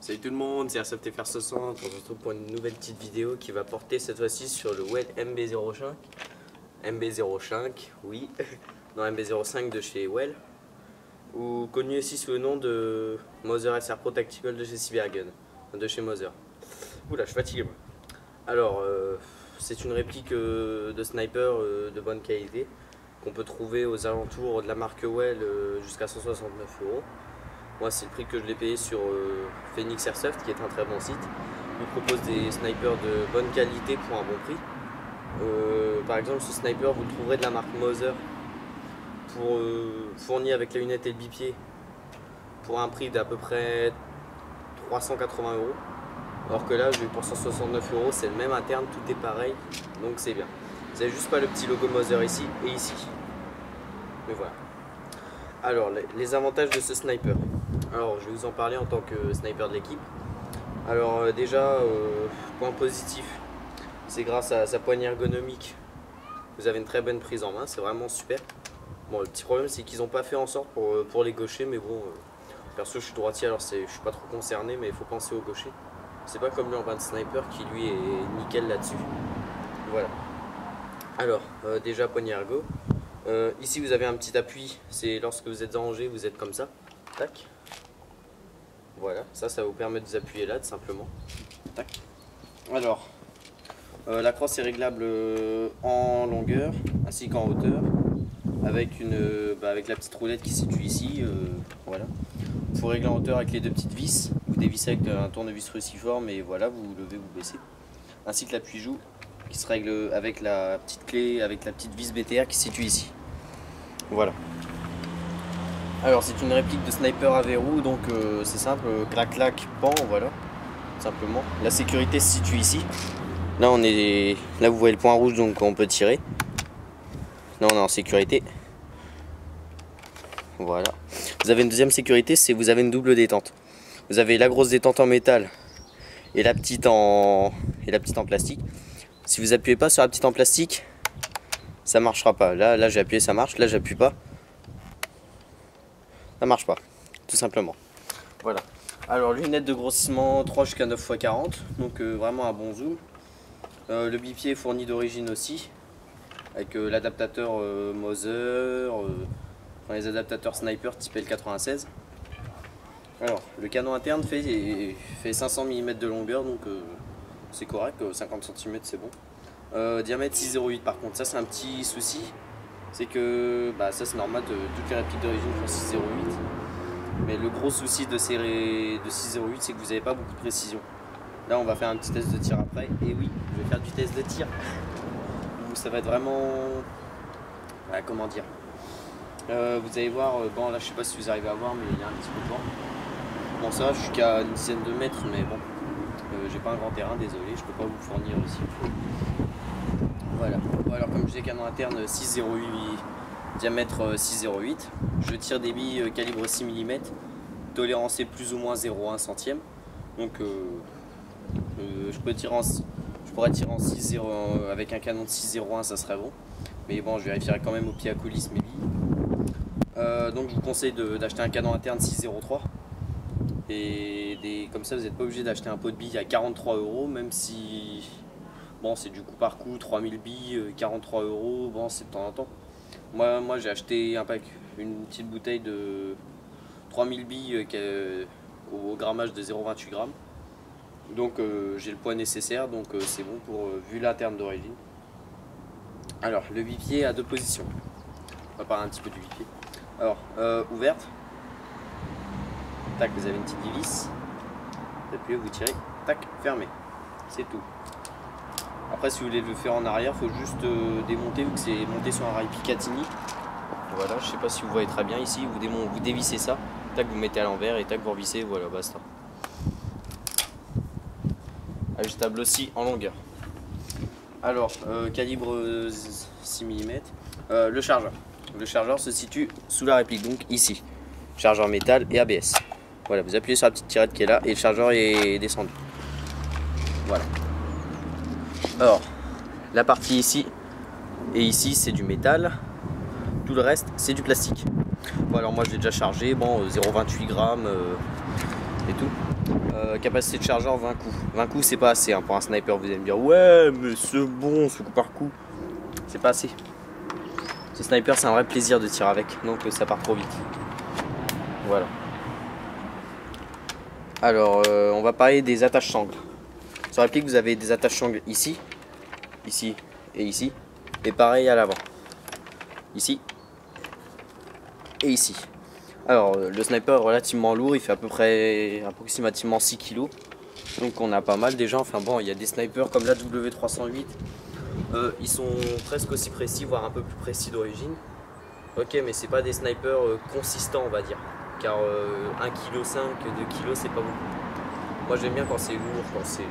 Salut tout le monde, c'est Airsoft FR60. On se retrouve pour une nouvelle petite vidéo qui va porter cette fois-ci sur le Well MB05. MB05, oui, non MB05 de chez Well, ou connu aussi sous le nom de Mother SR Pro Tactical de chez Cybergun, de chez Mother. Oula, je suis fatigué moi. Alors, c'est une réplique de sniper de bonne qualité qu'on peut trouver aux alentours de la marque Well jusqu'à 169 €. Moi, c'est le prix que je l'ai payé sur Phoenix Airsoft, qui est un très bon site. Il propose des snipers de bonne qualité pour un bon prix. Par exemple, ce sniper, vous le trouverez de la marque Mother, fourni avec la lunette et le bipied, pour un prix d'à peu près 380 €. Alors que là, je l'ai eu pour 169 €, c'est le même interne, tout est pareil, donc c'est bien. Vous n'avez juste pas le petit logo Mother ici et ici. Mais voilà. Alors, les avantages de ce sniper. Alors, je vais vous en parler en tant que sniper de l'équipe. Alors, déjà, point positif, c'est grâce à sa poignée ergonomique. Vous avez une très bonne prise en main, c'est vraiment super. Bon, le petit problème, c'est qu'ils n'ont pas fait en sorte pour les gauchers, mais bon, perso, je suis droitier, alors je suis pas trop concerné, mais il faut penser aux gauchers. C'est pas comme l'urban sniper qui lui est nickel là-dessus. Voilà. Alors, déjà, poignée ergo. Ici vous avez un petit appui, c'est lorsque vous êtes en danger, vous êtes comme ça, tac. Voilà, ça va vous permettre de vous appuyer là, tout simplement. Tac. Alors, la crosse est réglable en longueur ainsi qu'en hauteur, avec avec la petite roulette qui se situe ici. Voilà. Il faut régler en hauteur avec les deux petites vis. Vous dévissez avec un tournevis cruciforme et voilà, vous levez, vous baissez. Ainsi que l'appui-joue qui se règle avec la petite clé, avec la petite vis BTR qui se situe ici. Voilà. Alors c'est une réplique de sniper à verrou, donc c'est simple, clac clac, pan, voilà, simplement. La sécurité se situe ici. Là là vous voyez le point rouge, donc on peut tirer. Là on est en sécurité. Voilà. Vous avez une deuxième sécurité, c'est vous avez une double détente. Vous avez la grosse détente en métal et la petite en plastique. Si vous appuyez pas sur la petite en plastique, ça marchera pas. Là j'ai appuyé, ça marche. Là j'appuie pas, ça marche pas, tout simplement. Voilà. Alors lunettes de grossissement 3 jusqu'à 9 x 40, donc vraiment un bon zoom. Le bipied est fourni d'origine aussi, avec l'adaptateur Mother, les adaptateurs sniper type L96. Alors le canon interne fait 500 mm de longueur, donc c'est correct, 50 cm c'est bon. Diamètre 6,08 par contre, ça c'est un petit souci, c'est que ça c'est normal, toutes les répliques d'origine font 6,08, mais le gros souci de 6,08 c'est que vous n'avez pas beaucoup de précision. Là on va faire un petit test de tir après, et oui je vais faire du test de tir, donc ça va être vraiment, comment dire, vous allez voir, bon là je sais pas si vous arrivez à voir, mais il y a un petit peu de vent. Bon ça va, je suis qu'à une dizaine de mètres, mais bon, j'ai pas un grand terrain, désolé, je peux pas vous fournir aussi. Voilà. Alors comme je disais, canon interne 6,08, diamètre 6,08. Je tire des billes calibre 6 mm, tolérance est plus ou moins 0,1 centième. Donc je pourrais tirer en 6,0 avec un canon de 6,01, ça serait bon. Mais bon, je vérifierai quand même au pied à coulisse mes billes. Donc je vous conseille d'acheter un canon interne 6,03. Et comme ça vous n'êtes pas obligé d'acheter un pot de billes à 43 €, même si bon c'est du coup par coup, 3000 billes, 43 €, bon c'est de temps en temps. Moi j'ai acheté un pack, une petite bouteille de 3000 billes au grammage de 0,28 grammes. Donc j'ai le poids nécessaire, donc c'est bon pour vu l'interne d'origine. Alors le bipied a deux positions. On va parler un petit peu du bipied. Alors ouverte. Tac, vous avez une petite vis, vous appuyez, vous tirez, tac, fermé, c'est tout. Après si vous voulez le faire en arrière, il faut juste démonter, vu que c'est monté sur un rail Picatinny. Voilà, je sais pas si vous voyez très bien ici, vous dévissez ça, tac, vous mettez à l'envers et tac, vous revissez, voilà, basta. Ajustable aussi en longueur. Alors, calibre 6 mm, le chargeur. Le chargeur se situe sous la réplique, donc ici. Chargeur métal et ABS. Voilà, vous appuyez sur la petite tirette qui est là et le chargeur est descendu. Voilà. Alors, la partie ici et ici c'est du métal. Tout le reste c'est du plastique. Bon alors moi je l'ai déjà chargé, bon 0,28 grammes. et tout. Capacité de chargeur 20 coups. 20 coups c'est pas assez hein, pour un sniper. Vous allez me dire ouais mais c'est bon ce coup par coup. C'est pas assez. Ce sniper c'est un vrai plaisir de tirer avec, donc ça part trop vite. Voilà. Alors on va parler des attaches sangles. Sur la pique vous avez des attaches sangles ici, ici et ici. Et pareil à l'avant. Ici et ici. Alors le sniper est relativement lourd, il fait à peu près approximativement 6 kg. Donc on a pas mal déjà, enfin bon il y a des snipers comme la W308. Ils sont presque aussi précis, voire un peu plus précis d'origine. Ok mais c'est pas des snipers consistants on va dire. Car 1,5 kg, 2 kg c'est pas beaucoup. Moi j'aime bien quand c'est lourd, quand c'est...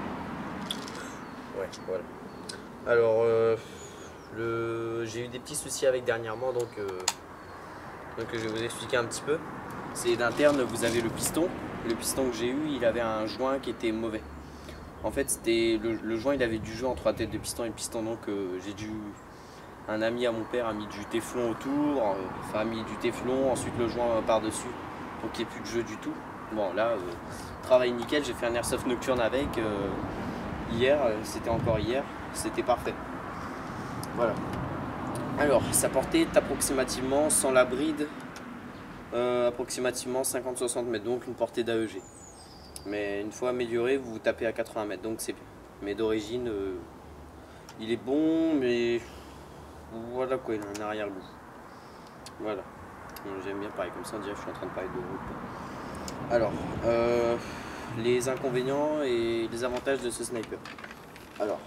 Ouais voilà. Alors j'ai eu des petits soucis avec dernièrement donc je vais vous expliquer un petit peu. C'est d'interne, vous avez le piston. Le piston que j'ai eu, il avait un joint qui était mauvais. En fait, c'était le joint, il avait du jeu entre la tête de piston et le piston. Donc j'ai dû... Un ami à mon père a mis du téflon autour, enfin a mis du téflon, ensuite le joint par-dessus. Donc il n'y a plus de jeu du tout. Bon là, travail nickel, j'ai fait un airsoft nocturne avec. Hier, c'était encore hier, c'était parfait. Voilà. Alors, sa portée est approximativement, sans la bride, approximativement 50-60 mètres, donc une portée d'AEG. Mais une fois amélioré, vous vous tapez à 80 mètres, donc c'est bien. Mais d'origine, il est bon, mais voilà quoi, il a un arrière-goût. Voilà. J'aime bien parler comme ça, déjà je suis en train de parler de groupe. Alors, les inconvénients et les avantages de ce sniper. Alors,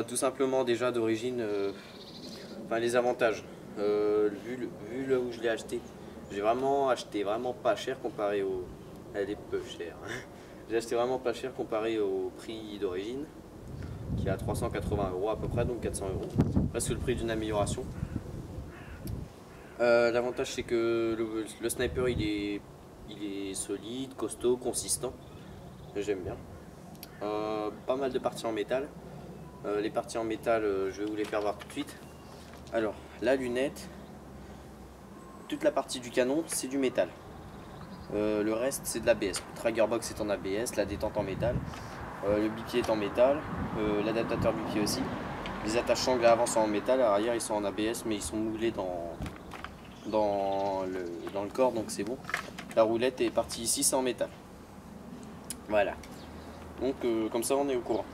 tout simplement déjà d'origine... Enfin les avantages, vu là où je l'ai acheté, j'ai vraiment acheté vraiment pas cher comparé au... Elle est peu chère. J'ai acheté vraiment pas cher comparé au prix d'origine, qui est à 380 € à peu près, donc 400 €. Presque le prix d'une amélioration. L'avantage c'est que le sniper il est solide, costaud, consistant. J'aime bien. Pas mal de parties en métal. Les parties en métal, je vais vous les faire voir tout de suite. Alors, la lunette, toute la partie du canon, c'est du métal. Le reste, c'est de l'ABS. Le trigger box est en ABS, la détente en métal, le bipied est en métal, l'adaptateur bipied aussi. Les attaches sangles à l'avant sont en métal, à l'arrière ils sont en ABS, mais ils sont moulés dans le corps, donc c'est bon. La roulette est partie ici, c'est en métal. Voilà. Donc, comme ça, on est au courant.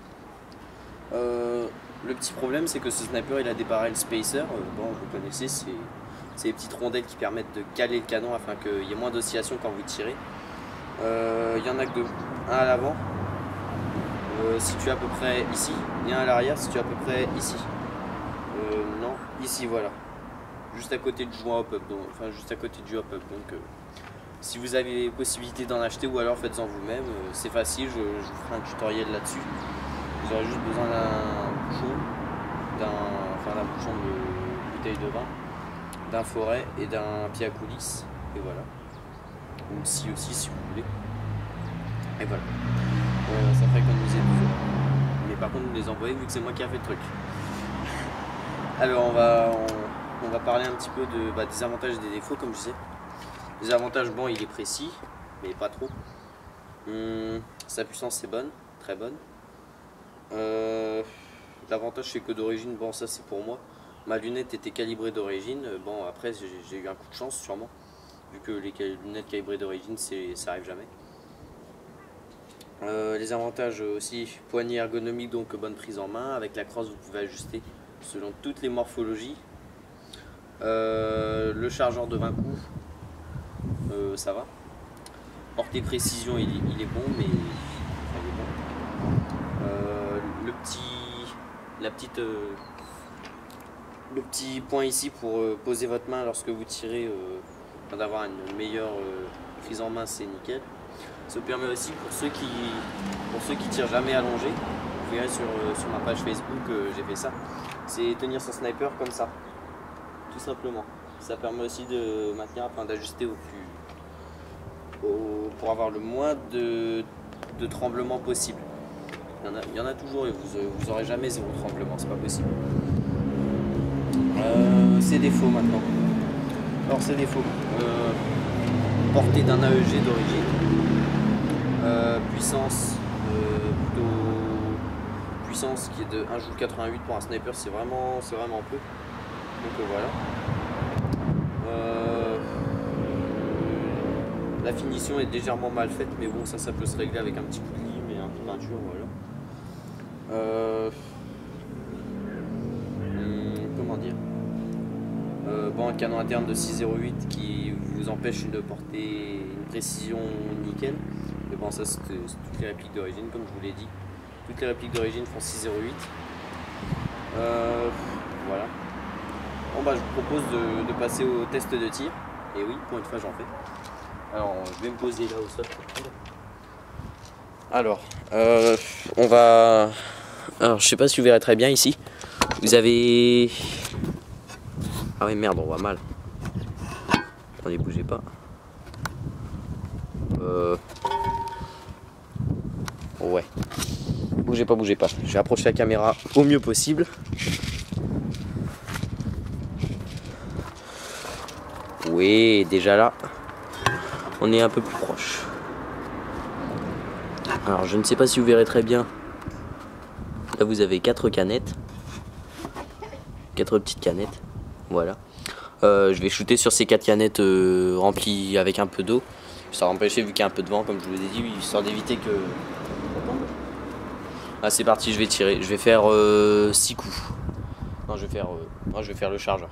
Le petit problème c'est que ce sniper il a des barrels spacer, bon vous connaissez, c'est les petites rondelles qui permettent de caler le canon afin qu'il y ait moins d'oscillation quand vous tirez. Il y en a que deux, un à l'avant situé à peu près ici, et un à l'arrière situé à peu près ici. Non, ici voilà, juste à côté du joint hop-up, enfin juste à côté du hop-up. Donc si vous avez possibilité d'en acheter ou alors faites-en vous-même, c'est facile, je vous ferai un tutoriel là-dessus. Vous aurez juste besoin d'un bouchon, d'un bouchon de bouteille de vin, d'un forêt et d'un pied à coulisse. Et voilà. Ou une scie aussi si vous voulez. Et voilà. Ça ferait économiser 12 €. Mais par contre, vous les envoyez vu que c'est moi qui ai fait le truc. Alors, on va parler un petit peu des avantages et des défauts, comme je disais. Les avantages, bon, il est précis, mais pas trop. Sa puissance est bonne, très bonne. L'avantage c'est que d'origine, bon ça c'est pour moi, ma lunette était calibrée d'origine, bon après j'ai eu un coup de chance sûrement, vu que les lunettes calibrées d'origine ça arrive jamais. Les avantages aussi, poignée ergonomique, donc bonne prise en main, avec la crosse vous pouvez ajuster selon toutes les morphologies. Le chargeur de 20 coups, ça va. Portée précision il est bon, mais enfin, il est bon. Le petit point ici pour poser votre main lorsque vous tirez, d'avoir une meilleure prise en main, c'est nickel. Ça permet aussi pour ceux qui tirent jamais allongé, vous verrez sur ma page Facebook, j'ai fait ça, c'est tenir son sniper comme ça, tout simplement. Ça permet aussi de maintenir, enfin d'ajuster pour avoir le moins de tremblement possible. Il y en a toujours et vous aurez jamais zéro tremblement, c'est pas possible. Ses défauts maintenant. Alors ses défauts. Portée d'un AEG d'origine. Puissance, plutôt puissance qui est de 1,88 J pour un sniper, c'est vraiment peu. Donc voilà. La finition est légèrement mal faite, mais bon, ça peut se régler avec un petit coup de lime et un peu de peinture, voilà. Comment dire, bon, un canon interne de 6,08 qui vous empêche de porter une précision nickel. Mais bon, ça c'est toutes les répliques d'origine, comme je vous l'ai dit. Toutes les répliques d'origine font 6,08. Voilà. Bon bah je vous propose de passer au test de tir. Et oui, pour une fois j'en fais. Alors je vais me poser là au sol. Alors, on va... Alors je sais pas si vous verrez très bien ici. Vous avez... Ah oui merde, on voit mal. Attendez, bougez pas. Ouais. Bougez pas. Je vais approcher la caméra au mieux possible. Oui, déjà là, on est un peu plus proche. Alors je ne sais pas si vous verrez très bien. Là vous avez 4 canettes. 4 petites canettes. Voilà. Je vais shooter sur ces 4 canettes remplies avec un peu d'eau. Ça va empêcher, vu qu'il y a un peu de vent, comme je vous ai dit, histoire d'éviter que... Ah c'est parti, je vais tirer. Je vais faire 6 coups. Non, je vais faire le chargeur.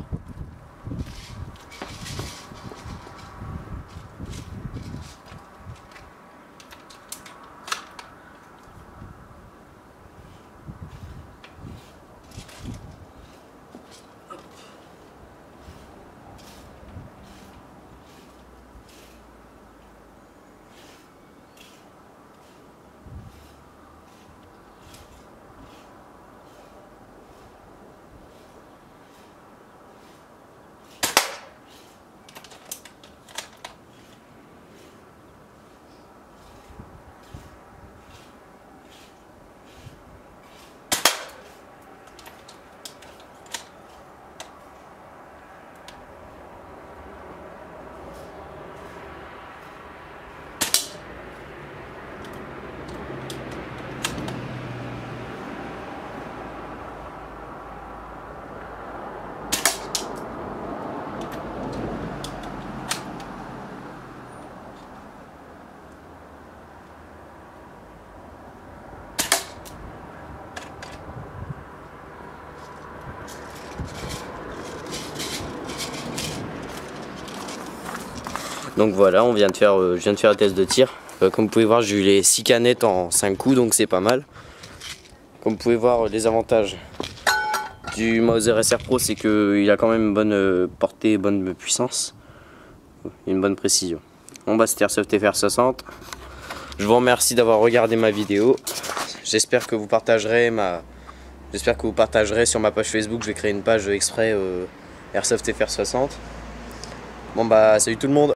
Donc voilà, je viens de faire le test de tir. Comme vous pouvez voir, j'ai eu les 6 canettes en 5 coups, donc c'est pas mal. Comme vous pouvez voir, les avantages du Mauser SR Pro, c'est qu'il a quand même une bonne portée, bonne puissance, une bonne précision. Bon bah c'était Airsoft FR 60. Je vous remercie d'avoir regardé ma vidéo. J'espère que vous partagerez sur ma page Facebook. Je vais créer une page exprès Airsoft FR 60. Bon bah salut tout le monde.